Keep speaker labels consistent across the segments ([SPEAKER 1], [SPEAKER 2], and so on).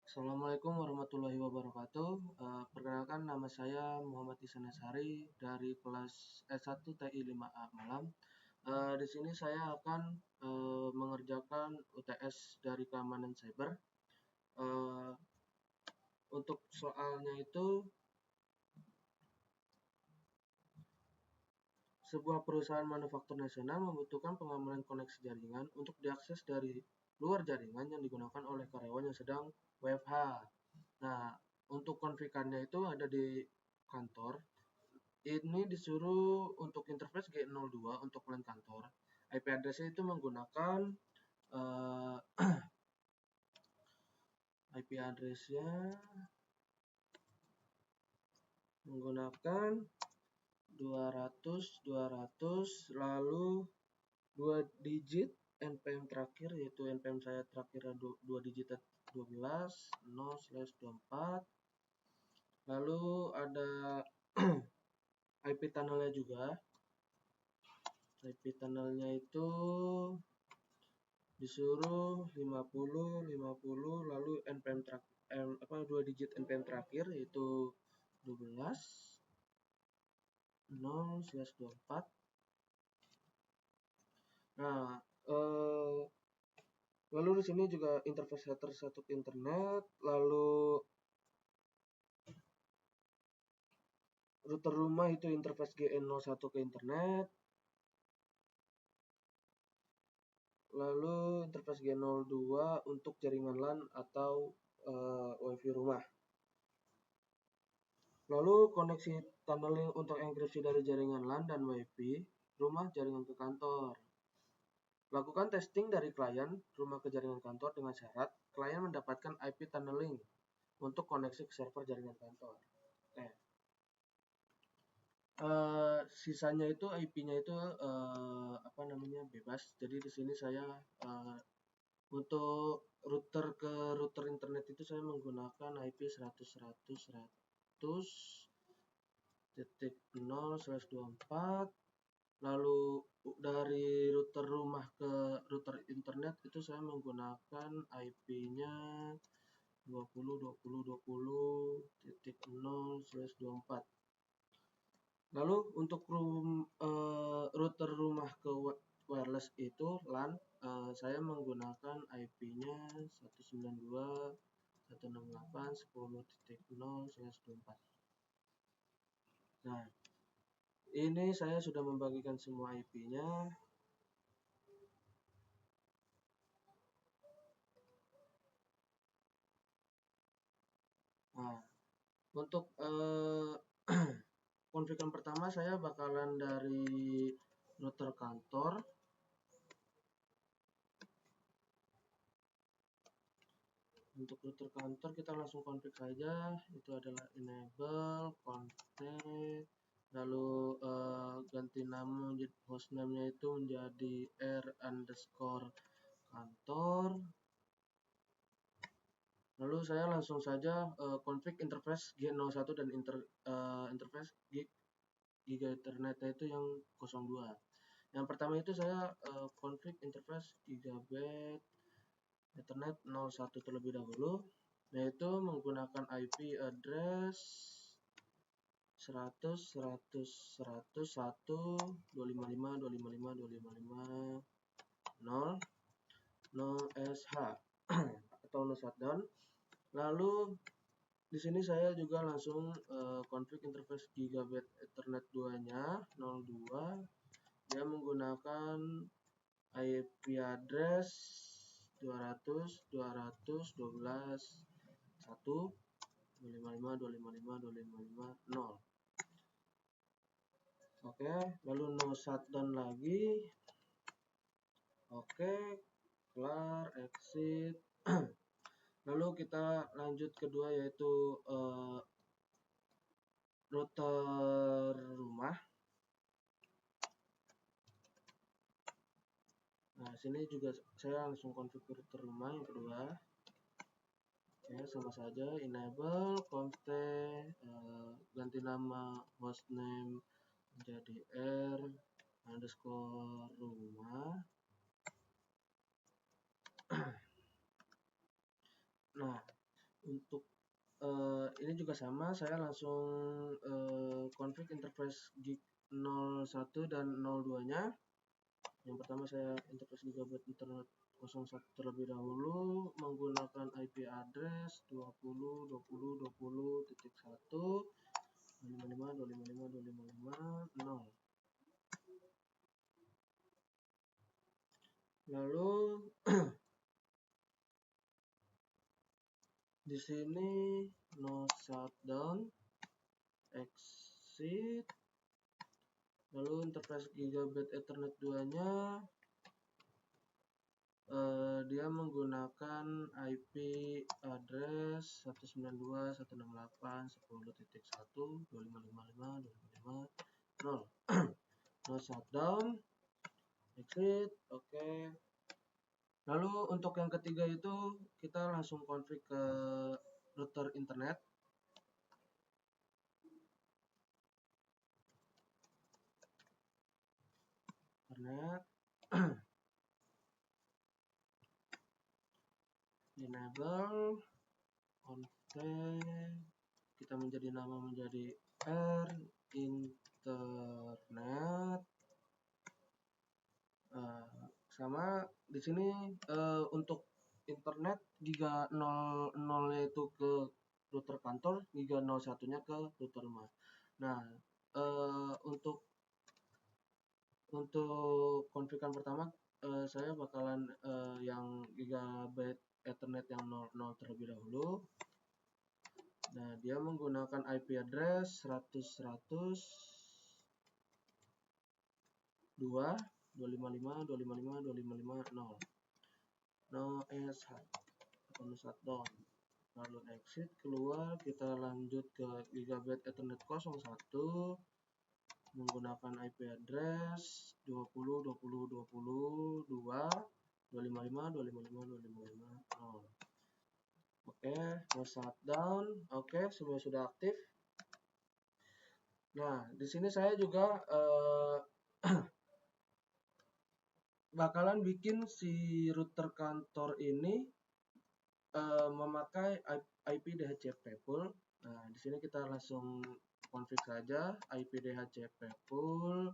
[SPEAKER 1] Assalamualaikum warahmatullahi wabarakatuh. Perkenalkan nama saya Muhammad Ihsan Ashari dari kelas S1 TI 5A Malam. Di sini saya akan mengerjakan UTS dari keamanan cyber. Untuk soalnya itu, sebuah perusahaan manufaktur nasional membutuhkan pengamanan koneksi jaringan untuk diakses dari luar jaringan yang digunakan oleh karyawan yang sedang WFH. Nah, untuk konfigannya itu ada di kantor. Ini disuruh untuk interface G02 untuk LAN kantor. IP address-nya itu menggunakan IP address-nya menggunakan 200 lalu 2 digit NPM terakhir, yaitu NPM saya terakhir 2 digit 12 0/24. Lalu ada IP tunnelnya juga. IP tunnelnya itu disuruh 50 lalu NPM terakhir 2 digit NPM terakhir yaitu 12 0/24. Nah, lalu di sini juga interface header satu ke internet, lalu router rumah itu interface GN01 ke internet, lalu interface G02 untuk jaringan LAN atau WiFi rumah. Lalu koneksi tunneling untuk enkripsi dari jaringan LAN dan WiFi rumah jaringan ke kantor. Lakukan testing dari klien rumah ke jaringan kantor dengan syarat klien mendapatkan IP tunneling untuk koneksi ke server jaringan kantor. Sisanya itu IP-nya itu bebas. Jadi di sini saya untuk router ke router internet itu saya menggunakan IP 100.100.0/24. Lalu dari router rumah ke router internet itu saya menggunakan IP-nya 20.20.20.0/24. Lalu untuk router rumah ke wireless itu LAN, saya menggunakan IP-nya 192.168.10.0/24. Nah, ini saya sudah membagikan semua IP-nya. Nah, untuk konfigan pertama saya bakalan dari router kantor. Untuk router kantor kita langsung config saja. Itu adalah enable config, lalu ganti nama hostname-nya itu menjadi r_kantor. Lalu saya langsung saja config interface G01 dan interface Giga Ethernet-nya itu yang 02. Yang pertama itu saya config interface Gigabit Ethernet 01 terlebih dahulu, yaitu menggunakan IP address 100.100.155.255.255.0 atau no shutdown. Lalu di sini saya juga langsung config interface Gigabit Ethernet 2-nya 02. Dia menggunakan IP address 200.200.12.1.255.255.255.0. Oke, lalu no shutdown lagi. Oke, kelar, exit. Lalu kita lanjut kedua yaitu router rumah. Nah, sini juga saya langsung config router rumah yang kedua. Oke, sama saja enable config, ganti nama hostname menjadi r_rumah. Nah, Untuk ini juga sama, saya langsung config interface gig 01 dan 02 nya. Yang pertama saya interface gigabit internet 01 terlebih dahulu menggunakan IP address 20.20.20.1 255.255.255.0. Lalu di sini no shutdown, exit, lalu interface gigabit ethernet 2 nya dia menggunakan IP address 192.168.10.1 255.5.255.0. No shutdown, exit, oke. Lalu untuk yang ketiga itu kita langsung config ke router internet. Enable config, kita menjadi nama menjadi R internet. Sama di sini untuk internet giga 00 itu ke router kantor, giga 01 nya ke router rumah. Nah, untuk konfigan pertama saya bakalan yang gigabit ethernet yang 00 terlebih dahulu. Nah, dia menggunakan IP address 100.102.255.255.255.0. No SH, shutdown. Lalu exit, keluar, kita lanjut ke gigabit ethernet 01 menggunakan IP address 20.20.20.2.255.255.255.0. Oke, no shutdown. Oke, semua sudah aktif. Nah, di sini saya juga bakalan bikin si router kantor ini memakai IP DHCP pool. Nah, di sini kita langsung config saja IP DHCP pool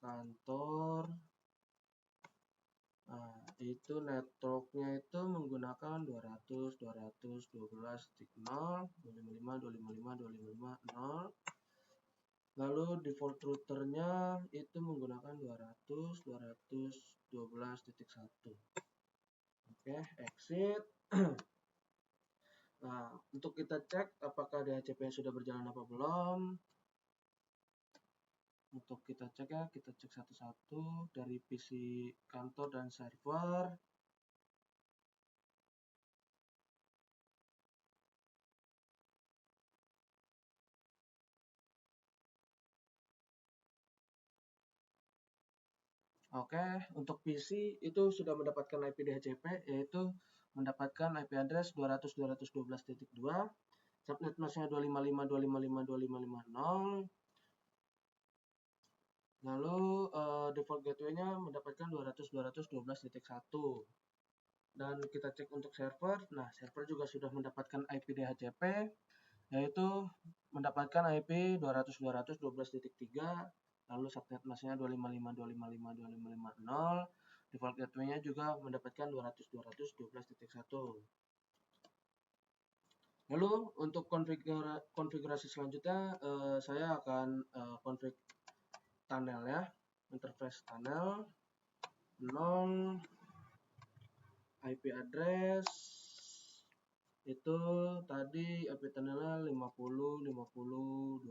[SPEAKER 1] kantor. Nah, itu networknya itu menggunakan 200.212.0.255.255.255.0. Lalu default routernya itu menggunakan 200.212.1. Oke, exit. Nah, untuk kita cek apakah DHCP sudah berjalan apa belum. Untuk kita cek ya, kita cek satu-satu dari PC kantor dan server. Oke, untuk PC itu sudah mendapatkan IP DHCP, yaitu mendapatkan IP address 200.212.2, subnet masknya 255.255.255.0. Lalu default gateway-nya mendapatkan 200.212.1. Dan kita cek untuk server. Nah, server juga sudah mendapatkan IP DHCP, yaitu mendapatkan IP 200.212.3. Lalu subnet masknya 255.255.255.0. Default gateway-nya juga mendapatkan 200.212.1. Lalu untuk konfigurasi selanjutnya saya akan config tunnel ya, interface tunnel 0 IP address itu tadi IP tunnelnya 50.50.12.1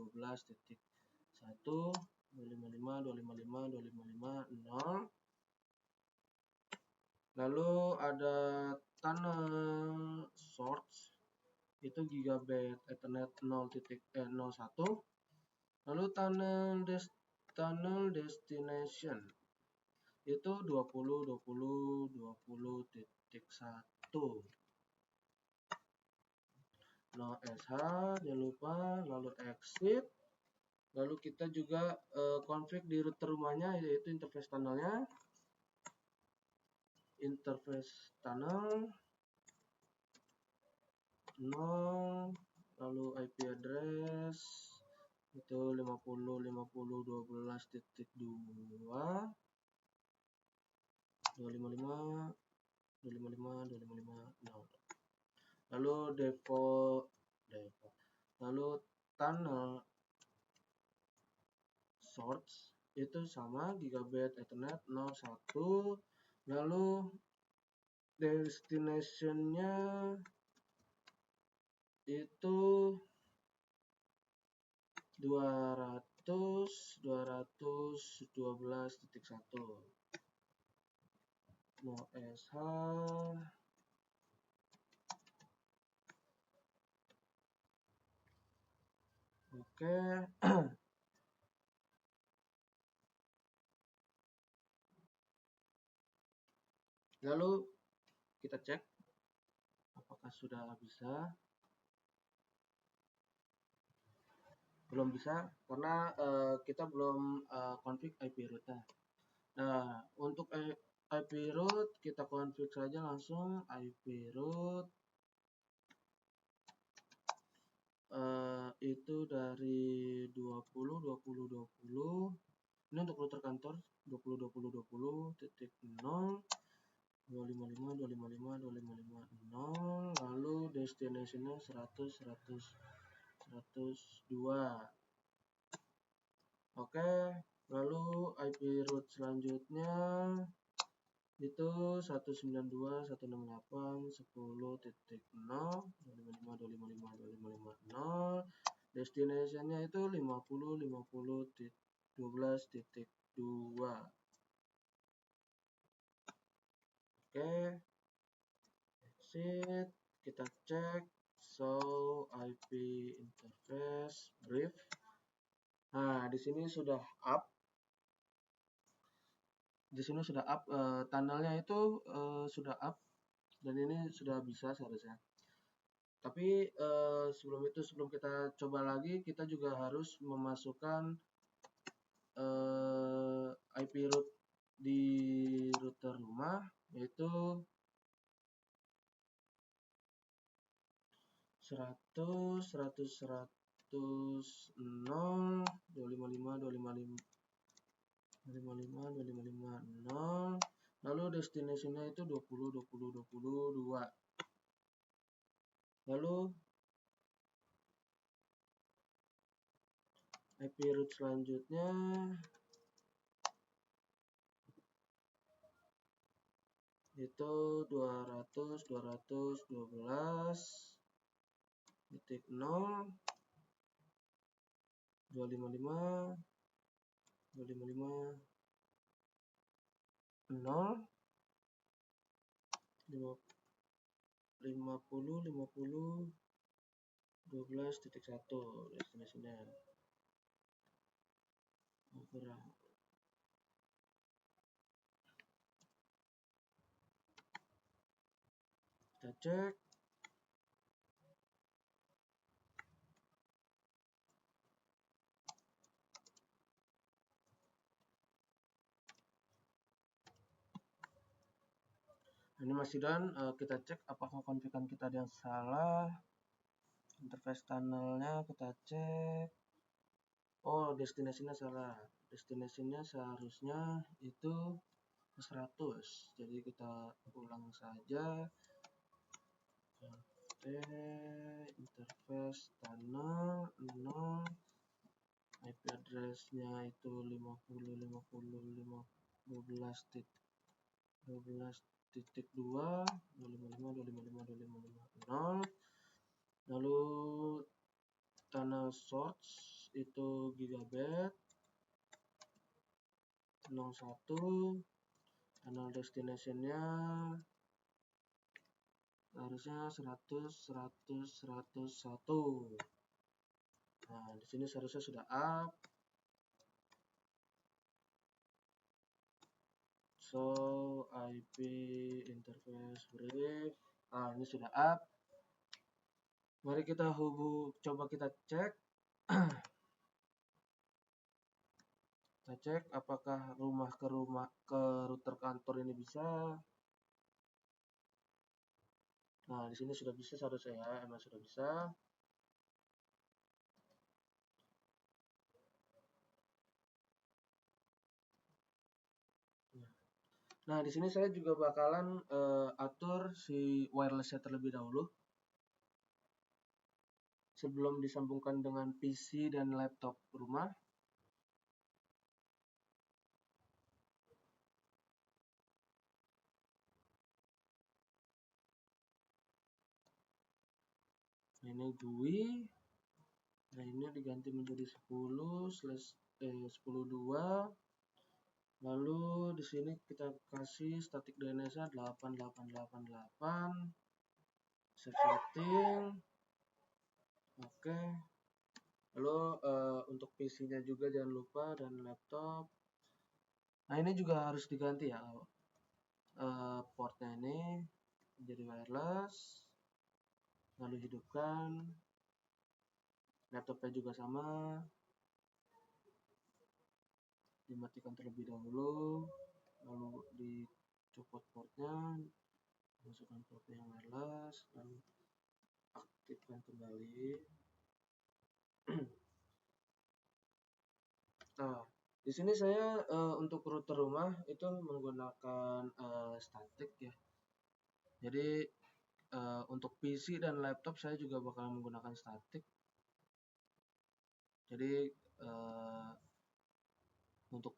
[SPEAKER 1] 255.255.255.0. Lalu ada tunnel source itu gigabit ethernet 0.01. Lalu tunnel destination itu 20.20.20.1. No SH, jangan lupa, lalu exit. Lalu kita juga config di router rumahnya, yaitu interface tunnelnya. Interface tunnel 0, lalu IP address itu 50.50.12.2 255.255.255.0. Lalu default lalu tunnel source itu sama gigabit Ethernet 01, lalu destination-nya itu 200.212.1 no SH. Oke. Lalu kita cek apakah sudah bisa. Belum bisa karena kita belum config IP root-nya. Nah, untuk IP root kita config saja langsung IP root itu dari 20.20.20. Ini untuk router kantor 20.20.20.0 255.255.255.0, lalu destination-nya 100.100.102. Oke, lalu IP root selanjutnya itu 192.168.10.0 destination-nya itu 50.50.12.2. Oke, exit, kita cek show IP interface brief. Nah, di sini sudah up. Di sini sudah up, tunnelnya itu sudah up dan ini sudah bisa seharusnya. Tapi sebelum kita coba lagi, kita juga harus memasukkan IP root di router rumah, yaitu 100, 100, 100, 0, 255.255.0, lalu destination-nya itu 20.20.20.2. Lalu IP root selanjutnya itu 200.212.0 255.0 50.50.12.1 destinasinya. Kita cek. Ini masih done. Kita cek apakah konfigan kita ada yang salah. Interface tunnelnya kita cek. Oh, destinasinya salah. Destinasinya seharusnya itu 100. Jadi kita ulang saja. Interface tunnel 0. IP address-nya itu 50.50.12.2 lalu tunnel source itu gigabit 01, tunnel destination-nya harusnya 100.100.101. Nah, di sini seharusnya sudah up. So, IP interface brief. Nah, ini sudah up. Mari kita coba kita cek. Kita cek apakah rumah ke router kantor ini bisa. Nah, di sini sudah bisa seharusnya ya, emang sudah bisa. Nah, di sini saya juga bakalan atur si wirelessnya terlebih dahulu sebelum disambungkan dengan PC dan laptop rumah. Ini GUI. Nah, ini diganti menjadi 10/10.2. Lalu di sini kita kasih static DNS-nya 8888. Save setting. Oke. Lalu untuk PC-nya juga jangan lupa dan laptop. Nah, ini juga harus diganti ya. Portnya ini menjadi wireless. Lalu hidupkan. Laptopnya juga sama. Dimatikan terlebih dahulu. Lalu dicopot portnya. Masukkan portnya yang wireless. Lalu aktifkan kembali. Nah, di sini saya untuk router rumah itu menggunakan static ya. Jadi untuk PC dan laptop saya juga bakal menggunakan static. Jadi untuk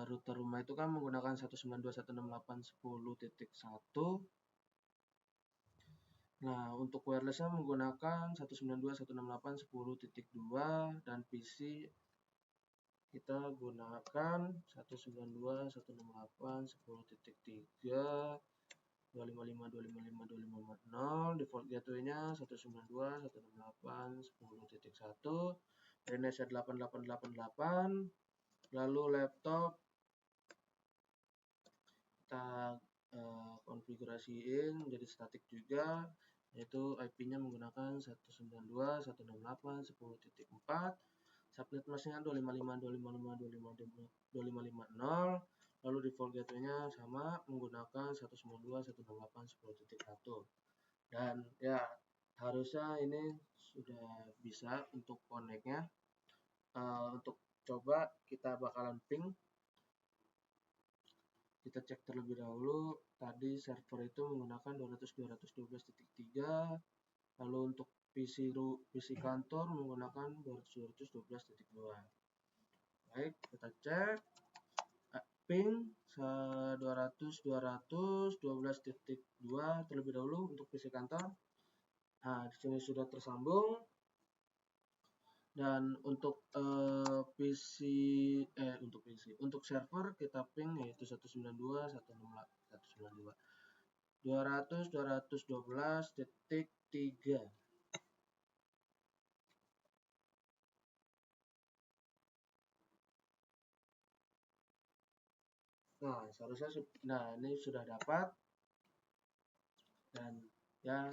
[SPEAKER 1] router rumah itu kan menggunakan 192.168.10.1. Nah, untuk wirelessnya menggunakan 192.168.10.2 dan PC kita gunakan 192.168.10.3, 255.255.255.0, default gateway-nya 192.168.10.1, DNS-nya 8888, lalu laptop kita konfigurasiin menjadi static juga, yaitu IP-nya menggunakan 192.168.10.4, subnet masknya 255.255.255.0, lalu default gateway-nya sama menggunakan 192.168.10.1. Dan ya harusnya ini sudah bisa untuk connect-nya. Untuk coba kita bakalan ping. Kita cek terlebih dahulu. Tadi server itu menggunakan 200.212.3, lalu untuk PC kantor menggunakan 200.212.2. Baik, kita cek ping 200.212.2 terlebih dahulu untuk PC kantor. Nah, di sini sudah tersambung. Dan untuk untuk server kita ping yaitu 192.168.200.212.3. Nah, seharusnya ini sudah dapat. Dan ya,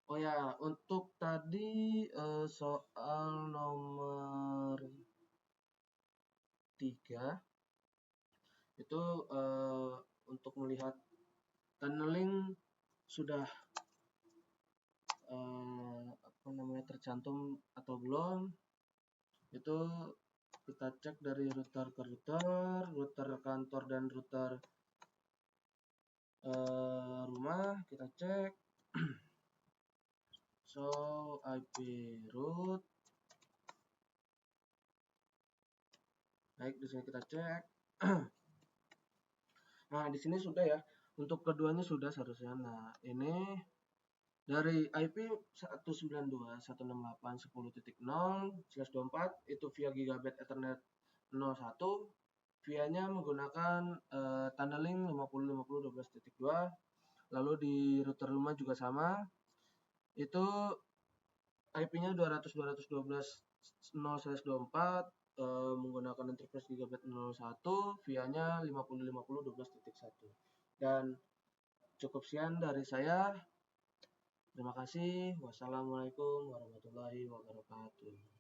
[SPEAKER 1] oh ya, untuk tadi soal nomor 3 itu untuk melihat tunneling sudah tercantum atau belum, itu kita cek dari router ke router kantor dan router rumah. Kita cek so IP root. Baik, di sini kita cek. Nah, di sini sudah ya. Untuk keduanya sudah seharusnya. Nah, ini dari IP 192.168.10.0/24 itu via Gigabit Ethernet 01, via-nya menggunakan tunneling 50.50.12.2. Lalu di router rumah juga sama. Itu IP-nya 200.212.0/24 menggunakan interface Gigabit 01, via-nya 50.50.12.1. Dan cukup sekian dari saya. Terima kasih. Wassalamualaikum warahmatullahi wabarakatuh.